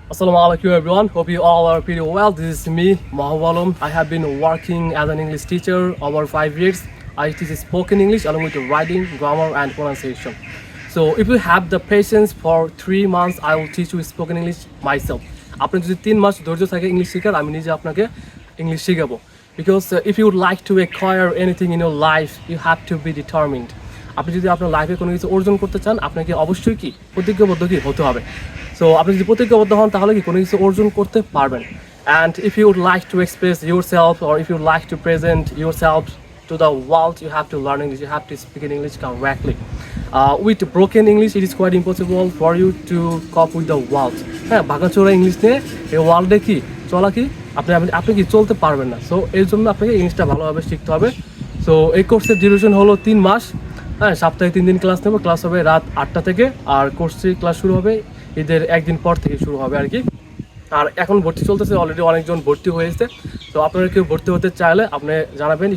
Assalamualaikum everyone. Hope you all are pretty well. This is me, Mahavalum. I have been working as an English teacher over 5 years. I teach spoken English along with writing, grammar, and pronunciation. So if you have the patience for 3 months, I will teach you spoken English myself. আপনি যদি 3 মাস ধৈর্য থাকে English শেখার, আমি নিজে আপনাকে English শেখাবো। Because if you would like to acquire anything in your life, you have to be determined. আপনি যদি আপনার লাইফে কোনো কিছু অর্জন করতে চান, আপনাকে অবশ্যই কি প্রতিজ্ঞাবদ্ধ কি হতে হবে। সো আপনি যদি প্রতিজ্ঞাবদ্ধ হন তাহলে কি কোনো কিছু অর্জন করতে পারবেন। And if you would like to express yourself or if you would like to present yourself to the world, you have to learn English, you have to speak in English correctly. With broken English, it is quite impossible for you to cope with the world. হ্যাঁ, ভাঙাচোরা English নিয়ে এই ওয়ার্ল্ডে কি চলা কি আপনি কি চলতে পারবেন না। সো এর জন্য আপনাকে ইংলিশটা ভালোভাবে শিখতে হবে। সো এই কোর্সের ডিউরেশন হলো 3 মাস। হ্যাঁ, সপ্তাহে 3 দিন ক্লাস নেব। ক্লাস হবে রাত 8টা থেকে, আর কোর্সের ক্লাস শুরু হবে ঈদের একদিন পর থেকে শুরু হবে আর কি। আর এখন ভর্তি চলতেছে, অলরেডি অনেকজন ভর্তি হয়েছে। তো আপনারা কেউ ভর্তি হতে চাইলে আপনি জানাবেন।